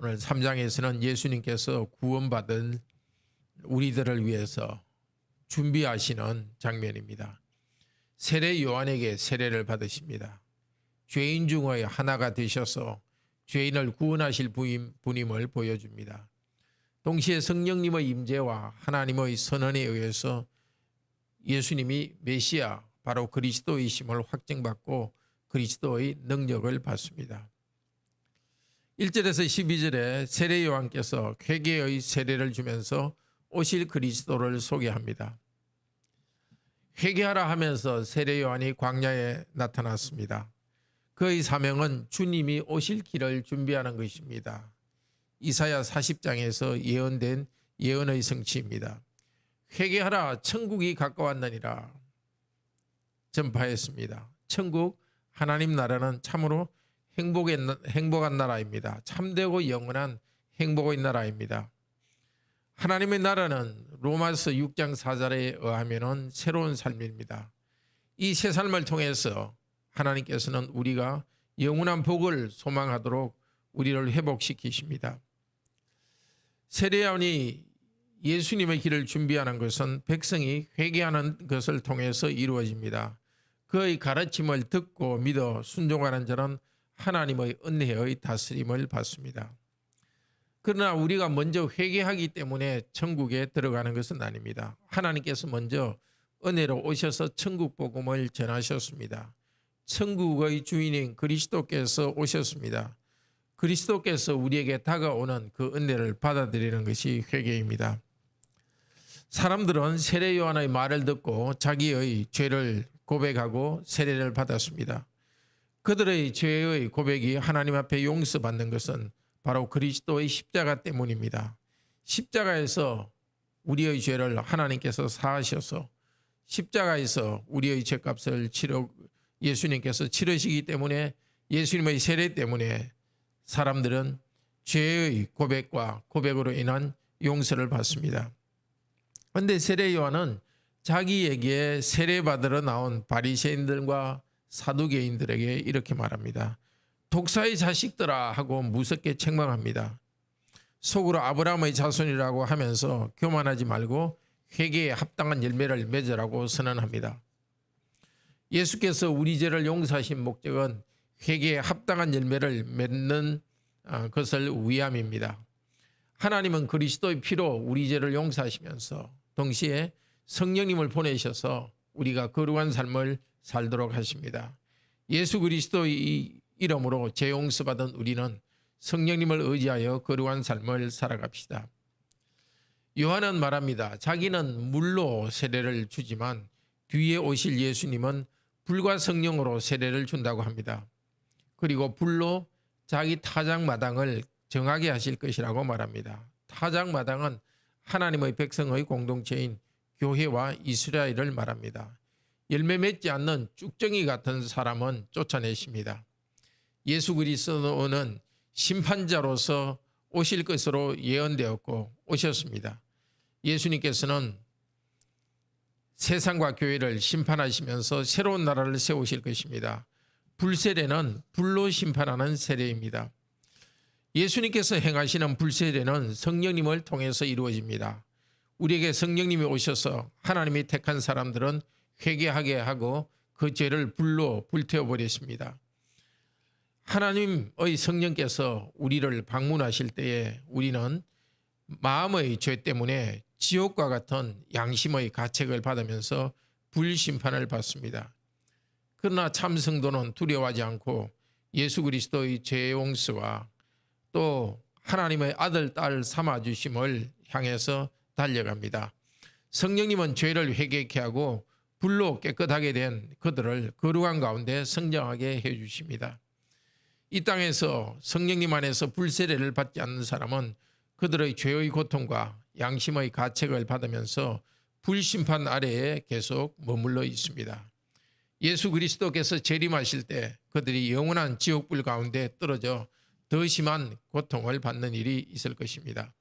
오늘 3장에서는 예수님께서 구원받은 우리들을 위해서 준비하시는 장면입니다. 세례 요한에게 세례를 받으십니다. 죄인 중의 하나가 되셔서 죄인을 구원하실 분임을 보여줍니다. 동시에 성령님의 임재와 하나님의 선언에 의해서 예수님이 메시아 바로 그리스도이심을 확증받고 그리스도의 능력을 받습니다. 1절에서 12절에 세례 요한께서 회개의 세례를 주면서 오실 그리스도를 소개합니다. 회개하라 하면서 세례 요한이 광야에 나타났습니다. 그의 사명은 주님이 오실 길을 준비하는 것입니다. 이사야 40장에서 예언된 예언의 성취입니다. 회개하라 천국이 가까웠느니라 전파했습니다. 천국 하나님 나라는 참으로 행복한 나라입니다. 참되고 영원한 행복의 나라입니다. 하나님의 나라는 로마서 6장 4절에 의하면 새로운 삶입니다. 이 새 삶을 통해서 하나님께서는 우리가 영원한 복을 소망하도록 우리를 회복시키십니다. 세례 요한이 예수님의 길을 준비하는 것은 백성이 회개하는 것을 통해서 이루어집니다. 그의 가르침을 듣고 믿어 순종하는 자는 하나님의 은혜의 다스림을 받습니다. 그러나 우리가 먼저 회개하기 때문에 천국에 들어가는 것은 아닙니다. 하나님께서 먼저 은혜로 오셔서 천국 복음을 전하셨습니다. 천국의 주인인 그리스도께서 오셨습니다. 그리스도께서 우리에게 다가오는 그 은혜를 받아들이는 것이 회개입니다. 사람들은 세례 요한의 말을 듣고 자기의 죄를 고백하고 세례를 받았습니다. 그들의 죄의 고백이 하나님 앞에 용서받는 것은 바로 그리스도의 십자가 때문입니다. 십자가에서 우리의 죄를 하나님께서 사하셔서 십자가에서 우리의 죄값을 예수님께서 치르시기 때문에 예수님의 세례 때문에 사람들은 죄의 고백과 고백으로 인한 용서를 받습니다. 그런데 세례 요한은 자기에게 세례받으러 나온 바리새인들과 사두개인들에게 이렇게 말합니다. 독사의 자식들아 하고 무섭게 책망합니다. 속으로 아브라함의 자손이라고 하면서 교만하지 말고 회개에 합당한 열매를 맺으라고 선언합니다. 예수께서 우리 죄를 용서하신 목적은 회개에 합당한 열매를 맺는 것을 위함입니다. 하나님은 그리스도의 피로 우리 죄를 용서하시면서 동시에 성령님을 보내셔서 우리가 거룩한 삶을 살도록 하십니다. 예수 그리스도의 이름으로 죄 용서받은 우리는 성령님을 의지하여 거룩한 삶을 살아갑시다. 요한은 말합니다. 자기는 물로 세례를 주지만 뒤에 오실 예수님은 불과 성령으로 세례를 준다고 합니다. 그리고 불로 자기 타작마당을 정하게 하실 것이라고 말합니다. 타작마당은 하나님의 백성의 공동체인 교회와 이스라엘을 말합니다. 열매 맺지 않는 쭉정이 같은 사람은 쫓아내십니다. 예수 그리스도는 심판자로서 오실 것으로 예언되었고 오셨습니다. 예수님께서는 세상과 교회를 심판하시면서 새로운 나라를 세우실 것입니다. 불세례는 불로 심판하는 세례입니다. 예수님께서 행하시는 불세례는 성령님을 통해서 이루어집니다. 우리에게 성령님이 오셔서 하나님이 택한 사람들은 회개하게 하고 그 죄를 불로 불태워버렸습니다. 하나님의 성령께서 우리를 방문하실 때에 우리는 마음의 죄 때문에 지옥과 같은 양심의 가책을 받으면서 불심판을 받습니다. 그러나 참 성도는 두려워하지 않고 예수 그리스도의 죄 용서와 또 하나님의 아들, 딸 삼아주심을 향해서 달려갑니다. 성령님은 죄를 회개케 하고 불로 깨끗하게 된 그들을 거룩한 가운데 성장하게 해주십니다. 이 땅에서 성령님 안에서 불세례를 받지 않는 사람은 그들의 죄의 고통과 양심의 가책을 받으면서 불심판 아래에 계속 머물러 있습니다. 예수 그리스도께서 재림하실 때 그들이 영원한 지옥불 가운데 떨어져 더 심한 고통을 받는 일이 있을 것입니다.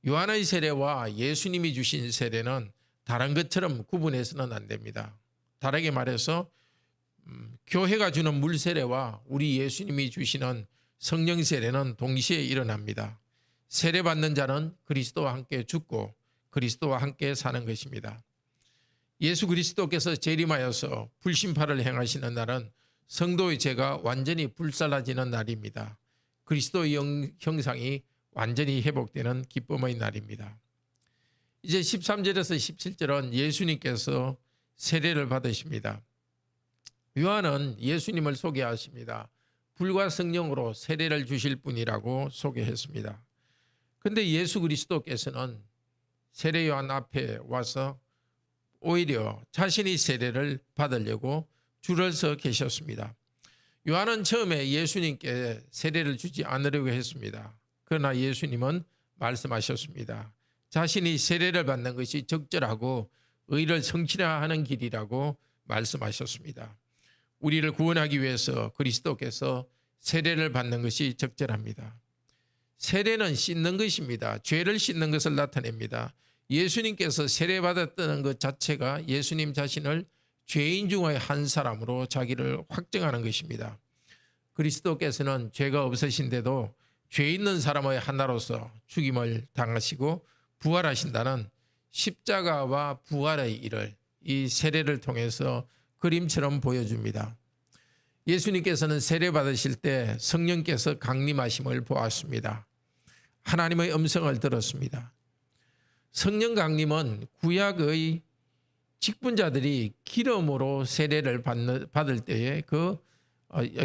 요한의 세례와 예수님이 주신 세례는 다른 것처럼 구분해서는 안 됩니다. 다르게 말해서 교회가 주는 물세례와 우리 예수님이 주시는 성령 세례는 동시에 일어납니다. 세례받는 자는 그리스도와 함께 죽고 그리스도와 함께 사는 것입니다. 예수 그리스도께서 재림하여서 불심판을 행하시는 날은 성도의 죄가 완전히 불살라지는 날입니다. 그리스도의 형상이 완전히 회복되는 기쁨의 날입니다. 이제 13절에서 17절은 예수님께서 세례를 받으십니다. 요한은 예수님을 소개하십니다. 불과 성령으로 세례를 주실 분이라고 소개했습니다. 그런데 예수 그리스도께서는 세례 요한 앞에 와서 오히려 자신이 세례를 받으려고 줄을 서 계셨습니다. 요한은 처음에 예수님께 세례를 주지 않으려고 했습니다. 그러나 예수님은 말씀하셨습니다. 자신이 세례를 받는 것이 적절하고 의를 성취하는 길이라고 말씀하셨습니다. 우리를 구원하기 위해서 그리스도께서 세례를 받는 것이 적절합니다. 세례는 씻는 것입니다. 죄를 씻는 것을 나타냅니다. 예수님께서 세례받았다는 것 자체가 예수님 자신을 죄인 중의 한 사람으로 자기를 확정하는 것입니다. 그리스도께서는 죄가 없으신데도 죄 있는 사람의 하나로서 죽임을 당하시고 부활하신다는 십자가와 부활의 일을 이 세례를 통해서 그림처럼 보여줍니다. 예수님께서는 세례 받으실 때 성령께서 강림하심을 보았습니다. 하나님의 음성을 들었습니다. 성령 강림은 구약의 직분자들이 기름으로 세례를 받을 때에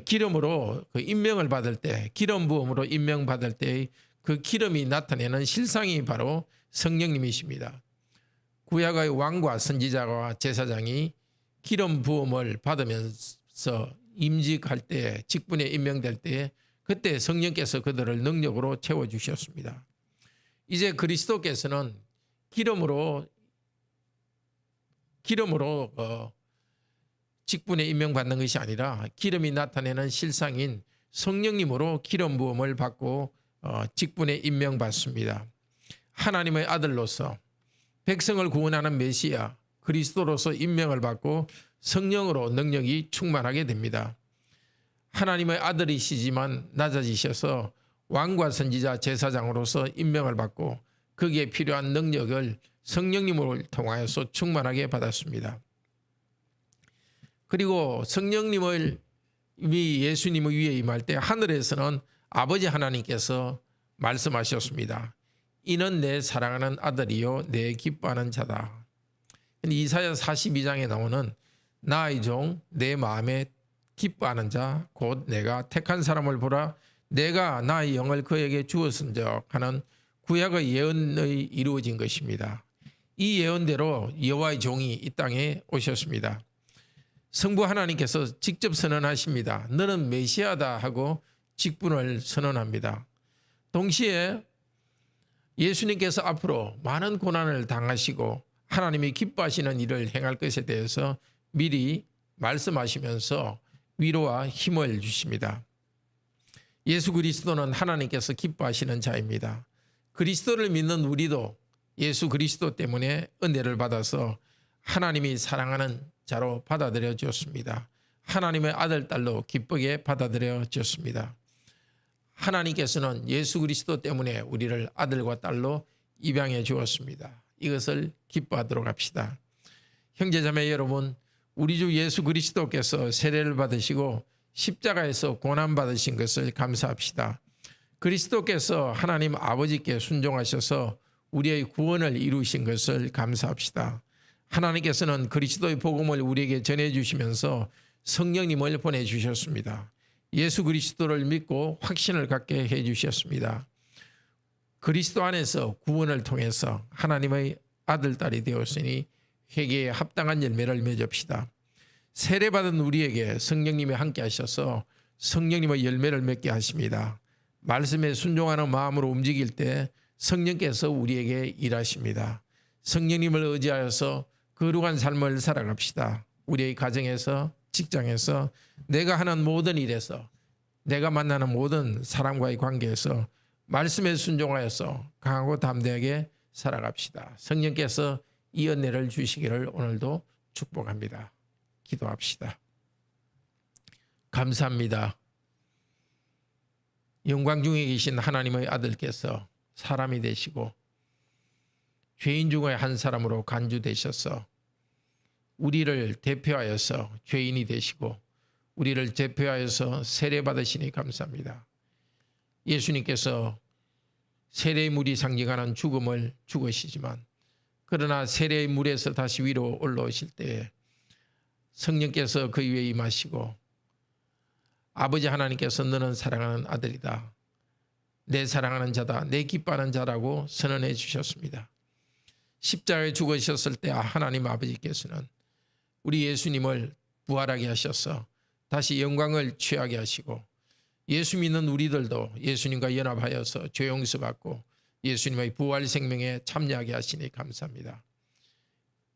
기름으로 임명을 받을 때, 기름 부음으로 임명받을 때의 그 기름이 나타내는 실상이 바로 성령님이십니다. 구약의 왕과 선지자와 제사장이 기름 부음을 받으면서 임직할 때, 직분에 임명될 때에 그때 성령께서 그들을 능력으로 채워주셨습니다. 이제 그리스도께서는 기름으로 직분에 임명받는 것이 아니라 기름이 나타내는 실상인 성령님으로 기름 부음을 받고 직분에 임명받습니다. 하나님의 아들로서 백성을 구원하는 메시아 그리스도로서 임명을 받고 성령으로 능력이 충만하게 됩니다. 하나님의 아들이시지만 낮아지셔서 왕과 선지자 제사장으로서 임명을 받고 거기에 필요한 능력을 성령님을 통하여서 충만하게 받았습니다. 그리고 성령님을 예수님 위에 임할 때 하늘에서는 아버지 하나님께서 말씀하셨습니다. 이는 내 사랑하는 아들이요 내 기뻐하는 자다. 이사야 42장에 나오는 나의 종 내 마음에 기뻐하는 자 곧 내가 택한 사람을 보라 내가 나의 영을 그에게 주었은즉 하는 구약의 예언의 이루어진 것입니다. 이 예언대로 여호와의 종이 이 땅에 오셨습니다. 성부 하나님께서 직접 선언하십니다. 너는 메시아다 하고 직분을 선언합니다. 동시에 예수님께서 앞으로 많은 고난을 당하시고 하나님이 기뻐하시는 일을 행할 것에 대해서 미리 말씀하시면서 위로와 힘을 주십니다. 예수 그리스도는 하나님께서 기뻐하시는 자입니다. 그리스도를 믿는 우리도 예수 그리스도 때문에 은혜를 받아서 하나님이 사랑하는 자로 받아들여 주었습니다. 하나님의 아들, 딸로 기쁘게 받아들여 주었습니다. 하나님께서는 예수 그리스도 때문에 우리를 아들과 딸로 입양해 주었습니다. 이것을 기뻐하도록 합시다. 형제자매 여러분, 우리 주 예수 그리스도께서 세례를 받으시고 십자가에서 고난받으신 것을 감사합시다. 그리스도께서 하나님 아버지께 순종하셔서 우리의 구원을 이루신 것을 감사합시다. 하나님께서는 그리스도의 복음을 우리에게 전해주시면서 성령님을 보내주셨습니다. 예수 그리스도를 믿고 확신을 갖게 해주셨습니다. 그리스도 안에서 구원을 통해서 하나님의 아들, 딸이 되었으니 회개에 합당한 열매를 맺읍시다. 세례받은 우리에게 성령님이 함께 하셔서 성령님의 열매를 맺게 하십니다. 말씀에 순종하는 마음으로 움직일 때 성령께서 우리에게 일하십니다. 성령님을 의지하여서 거룩한 삶을 살아갑시다. 우리의 가정에서, 직장에서, 내가 하는 모든 일에서, 내가 만나는 모든 사람과의 관계에서 말씀에 순종하여서 강하고 담대하게 살아갑시다. 성령께서 이 은혜를 주시기를 오늘도 축복합니다. 기도합시다. 감사합니다. 영광 중에 계신 하나님의 아들께서 사람이 되시고 죄인 중에 한 사람으로 간주되셔서 우리를 대표하여서 죄인이 되시고 우리를 대표하여서 세례 받으시니 감사합니다. 예수님께서 세례의 물이 상징하는 죽음을 죽으시지만 그러나 세례의 물에서 다시 위로 올라오실 때에 성령께서 그 위에 임하시고 아버지 하나님께서 너는 사랑하는 아들이다. 내 사랑하는 자다. 내 기뻐하는 자라고 선언해 주셨습니다. 십자가에 죽으셨을 때 하나님 아버지께서는 우리 예수님을 부활하게 하셔서 다시 영광을 취하게 하시고 예수 믿는 우리들도 예수님과 연합하여서 죄 용서받고 예수님의 부활 생명에 참여하게 하시니 감사합니다.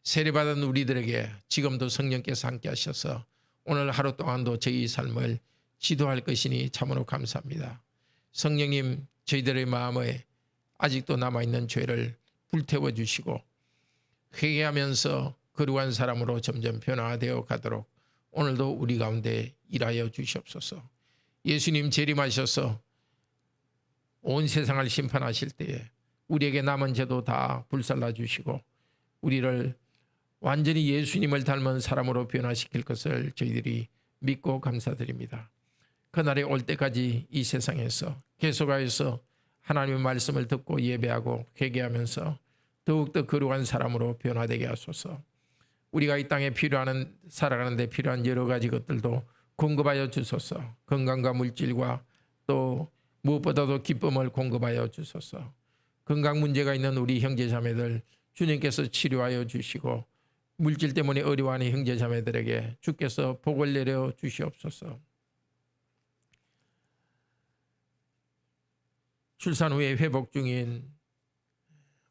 세례받은 우리들에게 지금도 성령께서 함께 하셔서 오늘 하루 동안도 저희 삶을 지도할 것이니 참으로 감사합니다. 성령님, 저희들의 마음에 아직도 남아있는 죄를 불태워 주시고 회개하면서 거룩한 사람으로 점점 변화되어 가도록 오늘도 우리 가운데 일하여 주시옵소서. 예수님 재림하셔서 온 세상을 심판하실 때에 우리에게 남은 죄도 다 불살라 주시고 우리를 완전히 예수님을 닮은 사람으로 변화시킬 것을 저희들이 믿고 감사드립니다. 그날이 올 때까지 이 세상에서 계속하여서 하나님의 말씀을 듣고 예배하고 회개하면서 더욱더 거룩한 사람으로 변화되게 하소서. 우리가 이 땅에 필요한 살아가는 데 필요한 여러 가지 것들도 공급하여 주소서. 건강과 물질과 또 무엇보다도 기쁨을 공급하여 주소서. 건강 문제가 있는 우리 형제자매들 주님께서 치료하여 주시고 물질 때문에 어려워하는 형제자매들에게 주께서 복을 내려 주시옵소서. 출산 후에 회복 중인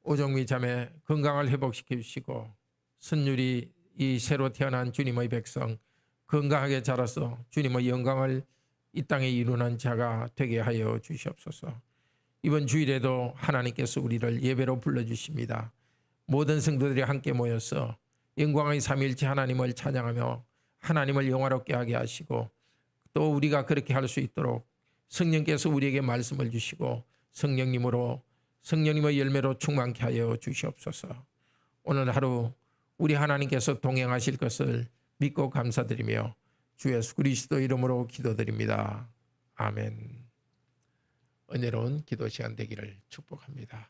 오정미 자매 건강을 회복시켜 주시고 선율이 이 새로 태어난 주님의 백성 건강하게 자라서 주님의 영광을 이 땅에 이루는 자가 되게 하여 주시옵소서. 이번 주일에도 하나님께서 우리를 예배로 불러주십니다. 모든 성도들이 함께 모여서 영광의 삼위일체 하나님을 찬양하며 하나님을 영화롭게 하게 하시고 또 우리가 그렇게 할 수 있도록 성령께서 우리에게 말씀을 주시고 성령님의 열매로 충만케 하여 주시옵소서. 오늘 하루 우리 하나님께서 동행하실 것을 믿고 감사드리며 주 예수 그리스도 이름으로 기도드립니다. 아멘. 은혜로운 기도 시간 되기를 축복합니다.